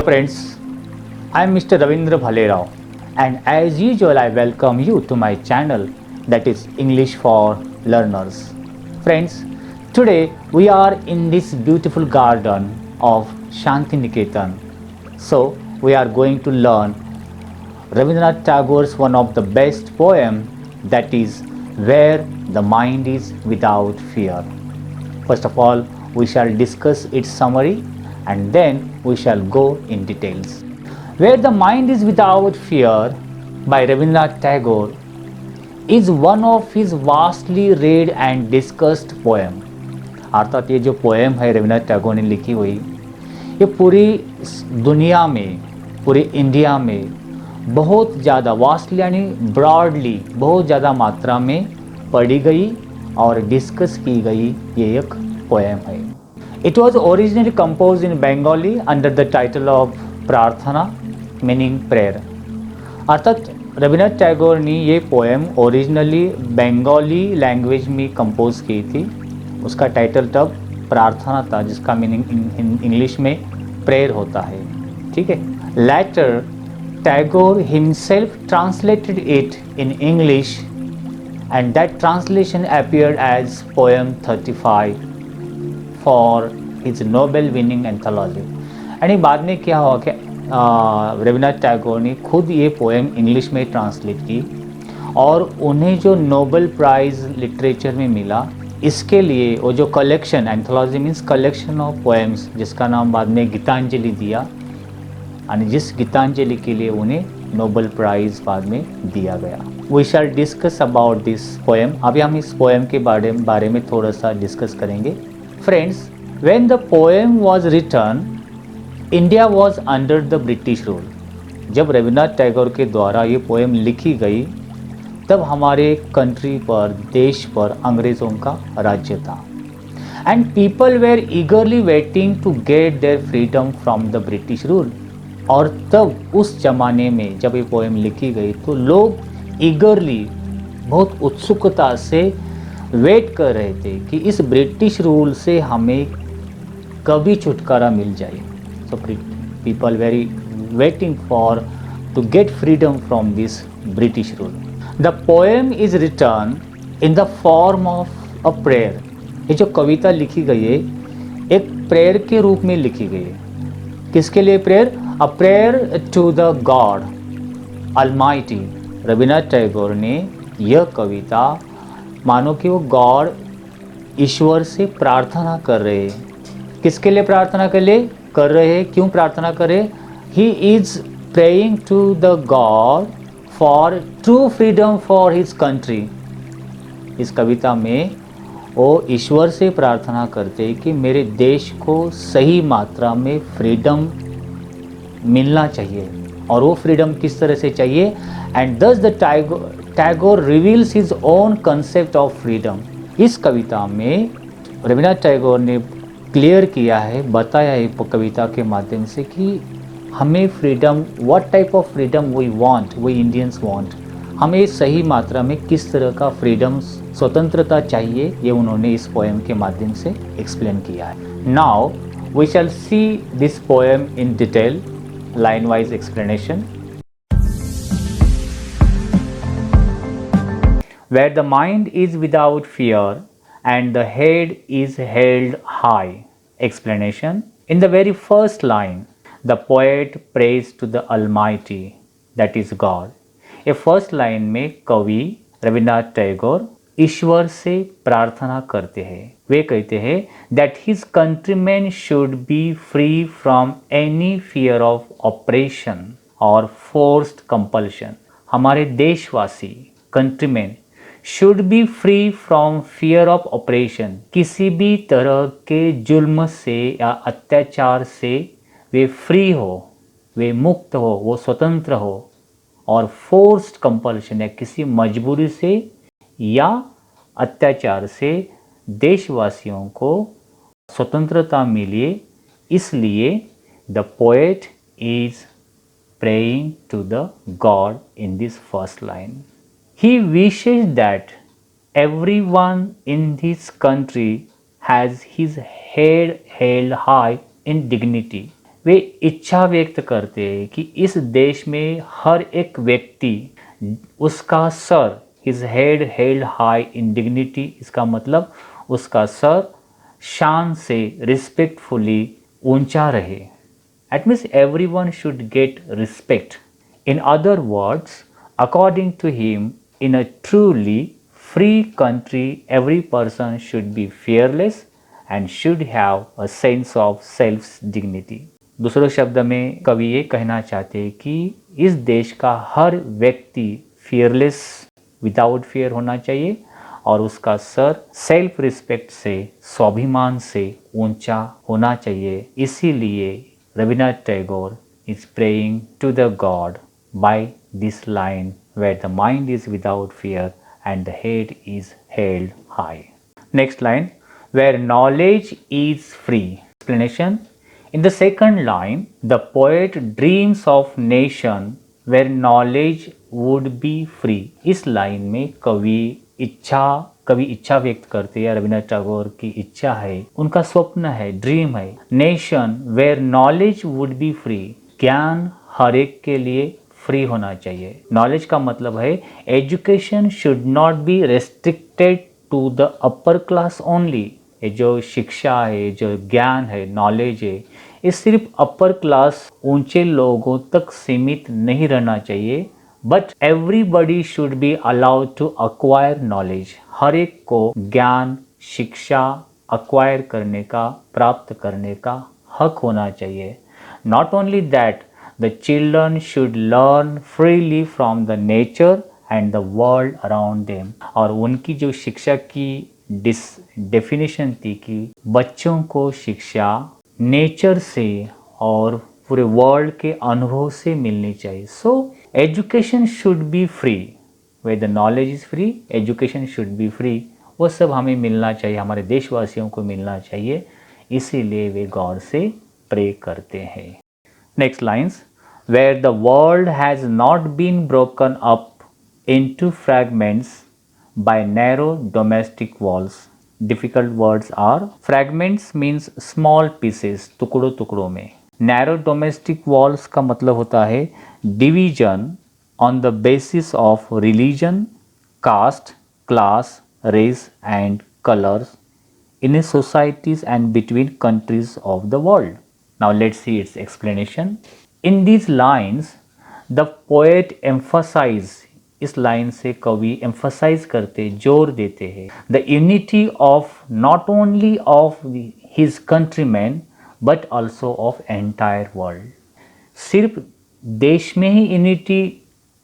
friends, I am Mr. Ravindra Bhalerao, and as usual I welcome you to my channel, that is English for Learners. Friends, today we are in this beautiful garden of Shantiniketan. So we are going to learn Rabindranath Tagore's one of the best poem, that is Where the Mind is Without Fear. First of all, we shall discuss its summary and then we shall go in details. Where the Mind is Without Fear by Rabindranath Tagore is one of his vastly read and discussed poem. अर्थात ये जो poem है रविन्द्रनाथ टैगोर ने लिखी हुई, ये पूरी दुनिया में, पूरे इंडिया में बहुत ज़्यादा वास्टली यानी ब्रॉडली बहुत ज़्यादा मात्रा में पढ़ी गई और डिस्कस की गई ये एक पोएम है. It was originally compose in Bengali under the title of प्रार्थना मीनिंग प्रेयर. अर्थात रविन्द्रनाथ टैगोर ने ये पोएम ओरिजिनली बंगाली लैंग्वेज में कंपोज की थी. उसका टाइटल तब प्रार्थना था, जिसका मीनिंग इंग्लिश में प्रेयर होता है. ठीक है. Later Tagore himself translated it in English and that translation appeared as poem 35 for his Nobel winning anthology. आणि बाद में क्या हुआ कि रविन्द्रनाथ टैगोर ने खुद ये पोएम इंग्लिश में ट्रांसलेट की और उन्हें जो नोबेल प्राइज़ लिटरेचर में मिला, इसके लिए वो जो collection, anthology means collection of poems, जिसका नाम बाद में गीतांजलि दिया, और जिस गीतांजलि के लिए उन्हें नोबेल प्राइज़ बाद में दिया गया. We shall discuss about this poem. अभी हम इस पोएम के बारे में थोड़ा सा डिस्कस करेंगे. Friends, when the poem was written, India was under the British rule. जब रविन्द्रनाथ टैगोर के द्वारा ये पोएम लिखी गई, तब हमारे कंट्री पर, देश पर अंग्रेज़ों का राज्य था. And people were eagerly waiting to get their freedom from the British rule. और तब उस ज़माने में जब ये पोएम लिखी गई तो लोग ईगरली, बहुत उत्सुकता से वेट कर रहे थे कि इस ब्रिटिश रूल से हमें कभी छुटकारा मिल जाए. So people very waiting for to get freedom from this British rule. The poem is written in the form of a prayer. ये जो कविता लिखी गई है एक प्रेयर के रूप में लिखी गई है. किसके लिए prayer? A prayer to the God almighty. Rabindranath Tagore ने यह कविता मानो कि वो गॉड, ईश्वर से प्रार्थना कर रहे हैं. किसके लिए प्रार्थना कर रहे हैं? क्यों प्रार्थना कर रहे? He is praying to the God for true freedom for his country. इस कविता में वो ईश्वर से प्रार्थना करते हैं कि मेरे देश को सही मात्रा में फ्रीडम मिलना चाहिए. और वो फ्रीडम किस तरह से चाहिए? एंड दस the Tagore reveals his own concept of freedom. इस कविता में रविन्द्रनाथ टैगोर ने क्लियर किया है, बताया है कविता के माध्यम से कि हमें freedom, what type of freedom we want, we Indians want. हमें सही मात्रा में किस तरह का फ्रीडम, स्वतंत्रता चाहिए, ये उन्होंने इस पोएम के माध्यम से एक्सप्लेन किया है. Now we shall see this poem in detail, line wise explanation. Where the mind is without fear and the head is held high. Explanation. In the very first line, the poet prays to the Almighty, that is God. ये first line में कवि रविन्द्रनाथ टैगोर ईश्वर से प्रार्थना करते हैं. वे कहते हैं that his countrymen should be free from any fear of operation और फोर्स्ड कंपल्शन. हमारे देशवासी, countrymen, should be free from fear of operation. किसी भी तरह के जुल्म से या अत्याचार से वे फ्री हो, वे मुक्त हो, वो स्वतंत्र हो. और फोर्स्ड कंपल्शन या किसी मजबूरी से या अत्याचार से देशवासियों को स्वतंत्रता मिले. इसलिए the poet is praying to the God in this first line. He wishes that everyone in this country has his head held high in dignity. वे इच्छा व्यक्त करते हैं कि इस देश में हर एक व्यक्ति उसका sir, his head held high in dignity, इसका मतलब उसका सर शान से रिस्पेक्टफुली ऊंचा रहे. It means everyone should get respect. In other words, according to him, in a truly free country, every person should be fearless and should have a sense of self dignity. दूसरे शब्द में कवि ये कहना चाहते हैं कि इस देश का हर व्यक्ति fearless, विदाउट fear होना चाहिए और उसका सर सेल्फ रिस्पेक्ट से, स्वाभिमान से ऊंचा होना चाहिए. इसीलिए Rabindranath Tagore is praying to the God by this line where the mind is without fear and the head is held high. Next line, where knowledge is free. Explanation. In the second line, the poet dreams of nation where knowledge would be free. इस line में कवि इच्छा व्यक्त करते हैं. रविन्द्रनाथ टैगोर की इच्छा है, उनका स्वप्न है, ड्रीम है. Nation where knowledge would be free, ज्ञान हर एक के लिए फ्री होना चाहिए. नॉलेज का मतलब है education should not be restricted to the upper class only. ये जो शिक्षा है, जो ज्ञान है, नॉलेज है, ये सिर्फ अपर क्लास ऊंचे लोगों तक सीमित नहीं रहना चाहिए. But everybody should be allowed to acquire knowledge. हर एक को ज्ञान, शिक्षा अक्वायर करने का, प्राप्त करने का हक होना चाहिए. Not only that, the children should learn freely from the nature and the world around them. और उनकी जो शिक्षा की डेफिनेशन थी कि बच्चों को शिक्षा नेचर से और पूरे वर्ल्ड के अनुभव से मिलनी चाहिए. So education should be free. Where the knowledge is free, education should be free. वो सब हमें मिलना चाहिए, हमारे देशवासियों को मिलना चाहिए. इसीलिए वे गॉड से प्रे करते हैं. Next lines, where the world has not been broken up into fragments by narrow domestic walls. Difficult words are fragments means small pieces, टुकड़ों टुकड़ों में. नैरो डोमेस्टिक वॉल्स का मतलब होता है division on the basis of religion, caste, class, race and colours in societies and between countries of the world. Now let's see its explanation. In these lines the poet emphasise, इस line से कवि emphasise करते, जोर देते हैं, the unity of not only of his countryman but also of entire world. सिर्फ देश में ही यूनिटी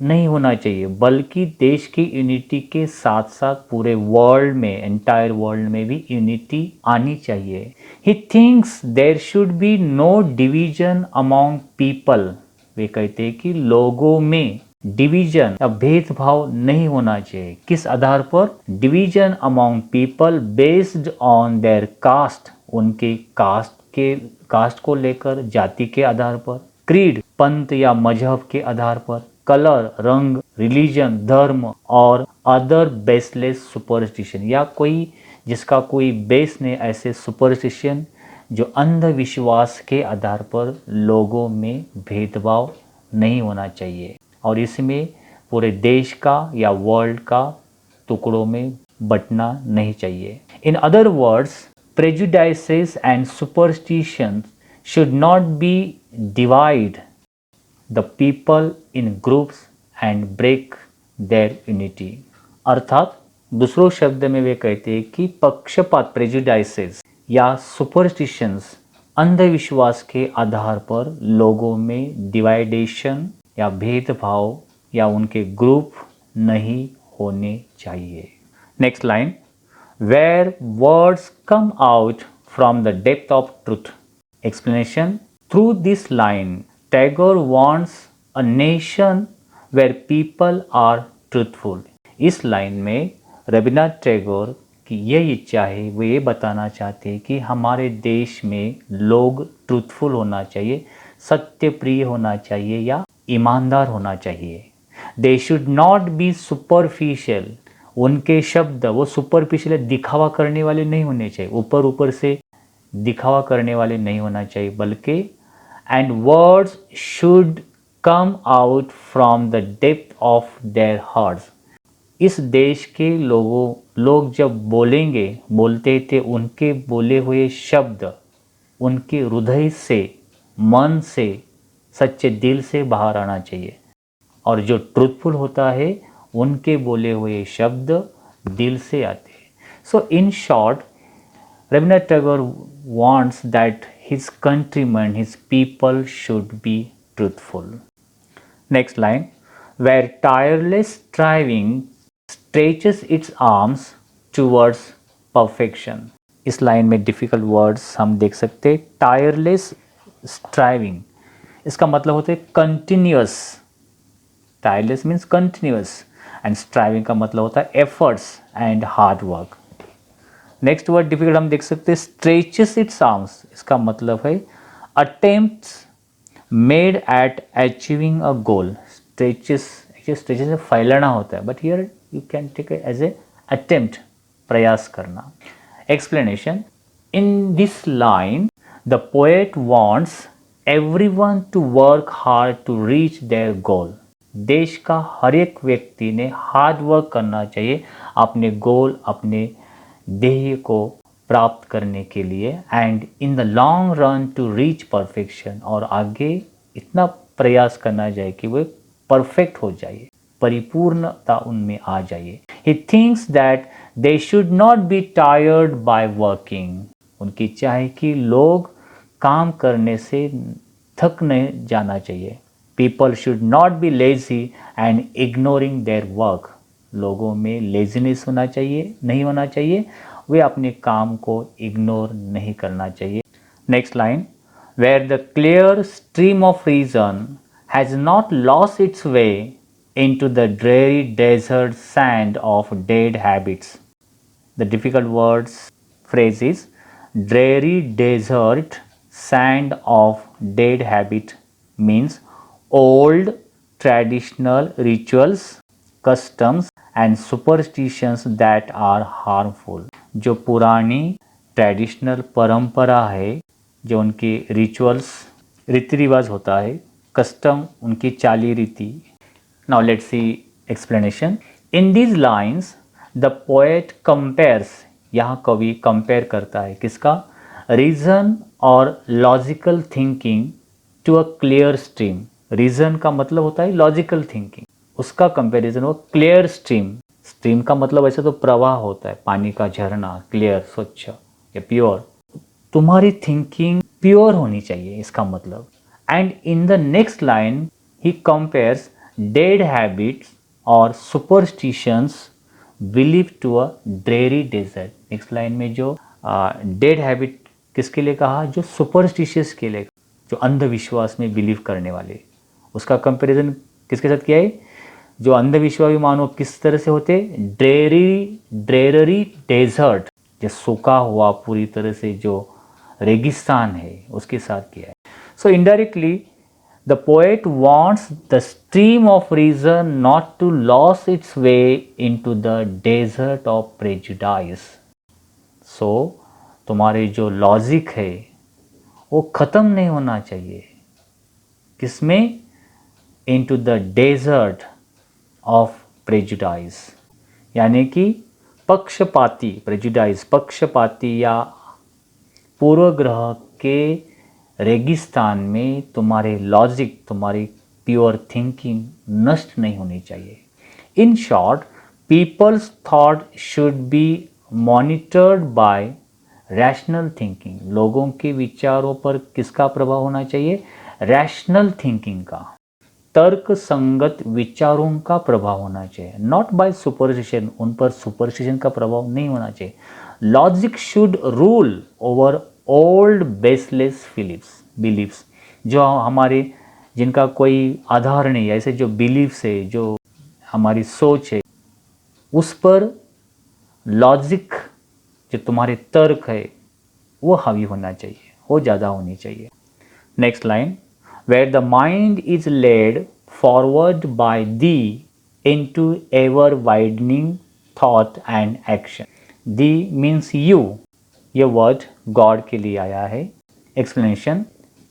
नहीं होना चाहिए, बल्कि देश की यूनिटी के साथ साथ पूरे वर्ल्ड में, एंटायर वर्ल्ड में भी यूनिटी आनी चाहिए. He thinks there should be no division among people. वे कहते हैं कि लोगों में डिवीजन या भेदभाव नहीं होना चाहिए. किस आधार पर? Division among people based on their caste, उनके कास्ट को लेकर, जाति के आधार पर. क्रीड, पंथ या मजहब के आधार पर. कलर, रंग, रिलीजन, धर्म और अदर बेसलेस सुपरस्टिशन, या कोई जिसका कोई बेस नहीं, ऐसे सुपरस्टिशन जो अंधविश्वास के आधार पर लोगों में भेदभाव नहीं होना चाहिए. और इसमें पूरे देश का या वर्ल्ड का टुकड़ों में बंटना नहीं चाहिए. In other words, prejudices and superstitions should not be divide the people in groups and break their unity. अर्थात दूसरों शब्द में वे कहते हैं कि पक्षपात, प्रेजुडाइसेस या सुपरस्टिशंस, अंधविश्वास के आधार पर लोगों में डिवाइडेशन या भेदभाव या उनके ग्रुप नहीं होने चाहिए. Next line, where words come out from the depth of truth. Explanation. Through this line, Tagore wants a nation where people are truthful. इस लाइन में रविन्द्रनाथ टैगोर की यह इच्छा है, वो ये बताना चाहते हैं कि हमारे देश में लोग ट्रूथफुल होना चाहिए, सत्य प्रिय होना चाहिए या ईमानदार होना चाहिए. They should not be superficial. उनके शब्द वो सुपरफिशियल, दिखावा करने वाले नहीं होने चाहिए, ऊपर से दिखावा करने वाले नहीं होना चाहिए, बल्कि and words should come out from the depth of their hearts. इस देश के लोग जब बोलते थे, उनके बोले हुए शब्द उनके हृदय से, मन से, सच्चे दिल से बाहर आना चाहिए। और जो ट्रूथफुल होता है, उनके बोले हुए शब्द दिल से आते हैं। So in short, Rabindranath Tagore wants that his countrymen, his people should be truthful. Next line, where tireless striving stretches its arms towards perfection. इस लाइन में डिफिकल्ट वर्ड्स हम देख सकते हैं। टायरलेस स्ट्राइविंग, इसका मतलब होता है continuous. Tireless means continuous and striving का मतलब होता है efforts and hard work. Next word difficult हम देख सकते हैं स्ट्रेचेस इट्स आर्म्स, इसका मतलब है attempts made at achieving a goal. Stretches से फैलाना होता है, but here you can take as a attempt, प्रयास करना। Explanation, in this line the poet wants everyone to work hard to reach their goal. देश का हर एक व्यक्ति ने हार्ड वर्क करना चाहिए अपने गोल, अपने ध्येय को प्राप्त करने के लिए। And in the long run to reach perfection, और आगे इतना प्रयास करना चाहिए कि वो परफेक्ट हो जाए, परिपूर्णता उनमें आ जाए। He thinks that they should not be tired by working. उनकी चाहे कि लोग काम करने से थक नहीं जाना चाहिए। People should not be lazy and ignoring their work. लोगों में लेजीनेस नहीं होना चाहिए, वे अपने काम को इग्नोर नहीं करना चाहिए। Next line, where the clear stream of reason has not lost its way into the dreary desert sand of dead habits. The difficult words phrase is dreary desert sand of dead habit means old traditional rituals, customs and superstitions that are harmful. जो पुरानी traditional परंपरा है, जो उनके rituals, रीति रिवाज होता है, कस्टम, उनकी चाली रीति। Now let's see explanation. In these lines the poet compares, यहाँ कवि कंपेयर करता है किसका? रीजन और logical thinking to a clear stream. Reason का मतलब होता है लॉजिकल थिंकिंग, उसका कंपैरिजन वो क्लियर स्ट्रीम। स्ट्रीम का मतलब ऐसे तो प्रवाह होता है, पानी का झरना, क्लियर, स्वच्छ या प्योर। तुम्हारी थिंकिंग प्योर होनी चाहिए, इसका मतलब। And in the next line he compares dead habits और superstitions believe to a dreary desert. Next line में जो डेड हैबिट किसके लिए कहा? जो सुपरस्टिशियस के लिए, जो अंधविश्वास में बिलीव करने वाले, उसका कंपैरिजन किसके साथ किया है? जो अंधविश्वासी मानो किस तरह से होते? ड्रेररी डेजर्ट, जो सूखा हुआ पूरी तरह से जो रेगिस्तान है, उसके साथ किया है। So indirectly the poet wants the stream of reason not to lose its way into the desert of prejudice. So तुम्हारे जो लॉजिक है वो ख़त्म नहीं होना चाहिए, किसमें? Into the desert of prejudice, यानी कि पक्षपाती, प्रेजुडाइस पक्षपाती या पूर्वग्रह के रेगिस्तान में तुम्हारे लॉजिक, तुम्हारी प्योर थिंकिंग नष्ट नहीं होनी चाहिए। In short, people's thought should be monitored by rational thinking. लोगों के विचारों पर किसका प्रभाव होना चाहिए? रैशनल थिंकिंग का, तर्क संगत विचारों का प्रभाव होना चाहिए। नॉट बाय सुपरस्टिशन, उन पर सुपरस्टिशन का प्रभाव नहीं होना चाहिए। Logic should rule over old baseless beliefs, जो हमारे, जिनका कोई आधार नहीं है, ऐसे जो बिलीफ्स है, जो हमारी सोच है, उस पर लॉजिक, जो तुम्हारे तर्क है, वो हावी होना चाहिए, वो ज़्यादा होनी चाहिए। Next line, where the mind is led forward by thee into ever widening thought and action. Thee means you. ये वर्ड गॉड के लिए आया है। Explanation,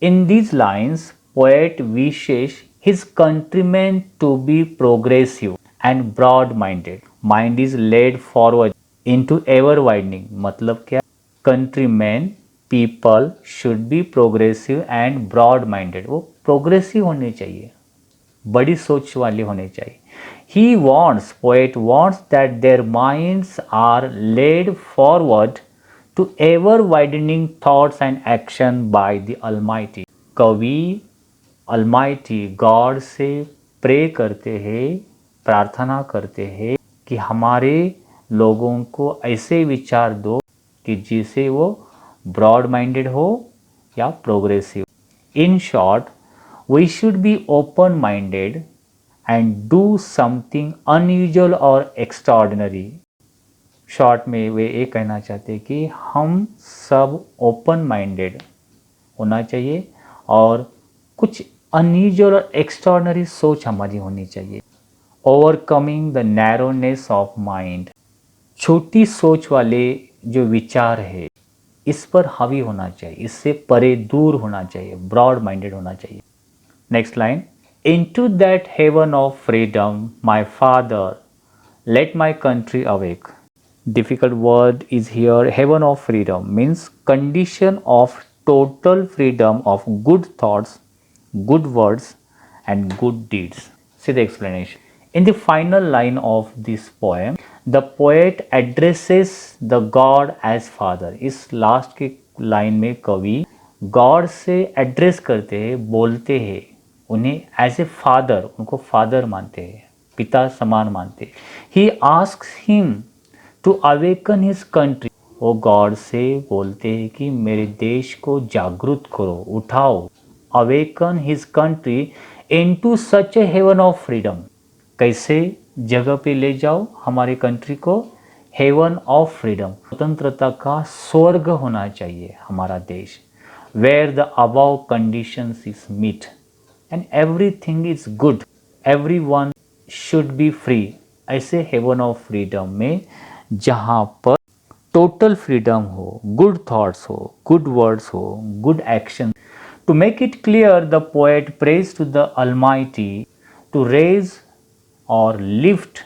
In these lines, poet wishes his countrymen to be progressive and broad-minded. Mind is led forward into ever-widening. मतलब क्या? Countrymen, people should be progressive and broad-minded. वो progressive होने चाहिए, बड़ी सोच वाले होने चाहिए. He wants, poet wants that their minds are led forward to ever widening thoughts and action by the Almighty. कवि Almighty गॉड से प्रे करते हैं, प्रार्थना करते हैं कि हमारे लोगों को ऐसे विचार दो कि जिसे वो ब्रॉड माइंडेड हो या progressive. In short, we should be open minded and do something unusual और एक्स्ट्राऑर्डिनरी. शॉर्ट में वे ये कहना चाहते हैं कि हम सब ओपन माइंडेड होना चाहिए और कुछ अनयूजुअल और एक्स्ट्राऑर्डिनरी सोच हमारी होनी चाहिए. Overcoming the narrowness of mind. छोटी सोच वाले जो विचार है इस पर हावी होना चाहिए, इससे परे दूर होना चाहिए, ब्रॉड माइंडेड होना चाहिए. Next line. Into that heaven of freedom my father let my country awake. Difficult word is here. Heaven of freedom means condition of total freedom of good thoughts, good words and good deeds. See the explanation. In the final line of this poem, the poet addresses the God as father. इस last के line में कवि God से address करते हैं, बोलते हैं, उन्हें एज ए फादर, उनको फादर मानते हैं, पिता समान मानते हैं. He asks him to awaken his country. वो गॉड से बोलते हैं कि मेरे देश को जागृत करो, उठाओ. Awaken his country into such a heaven of freedom. कैसे जगह पे ले जाओ हमारे कंट्री को? हेवन ऑफ फ्रीडम, स्वतंत्रता का स्वर्ग होना चाहिए हमारा देश. Where the above conditions is met and everything is good, everyone should be free. ऐसे हेवन ऑफ फ्रीडम में जहाँ पर टोटल फ्रीडम हो, गुड थॉट्स हो, गुड वर्ड्स हो, good action. To make it clear the poet prays to the almighty to raise और lift,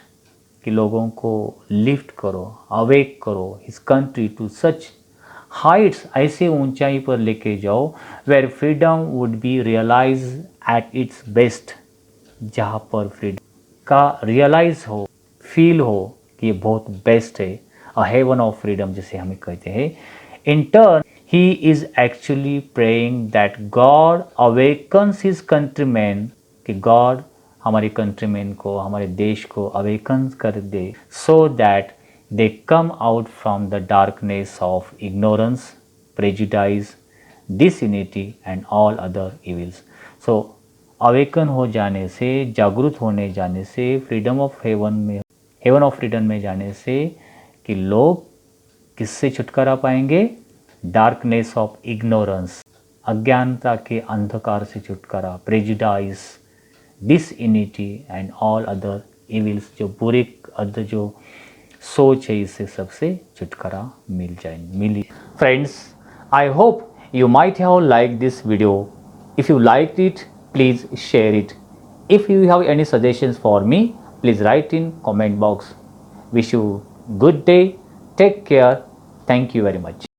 कि लोगों को लिफ्ट करो, अवेक करो his country to such heights, ऐसे ऊंचाई पर लेके जाओ where freedom would be realise at its best, जहाँ पर फ्रीडम का रियलाइज हो, फील हो कि ये बहुत बेस्ट है. अ हेवन ऑफ फ्रीडम जिसे हमें कहते हैं. In turn he is actually praying that God awakens his countryman, कि गॉड हमारे कंट्रीमैन को, हमारे देश को अवेकन कर दे, so that they come out from the darkness of ignorance, prejudice, disunity and all other evils. So awaken हो जाने से, जागरूक होने जाने से, freedom of heaven of freedom में जाने से कि लोग किससे छुटकारा पाएंगे? डार्कनेस ऑफ इग्नोरेंस, अज्ञानता के अंधकार से छुटकारा, prejudice, disunity and all other evils, जो बुरे जो सोच है इससे सबसे छुटकारा मिली. Friends, I hope you might have liked this video. If you liked it, please share it. If you have any suggestions for me, please write in comment box. Wish you good day. Take care. Thank you very much.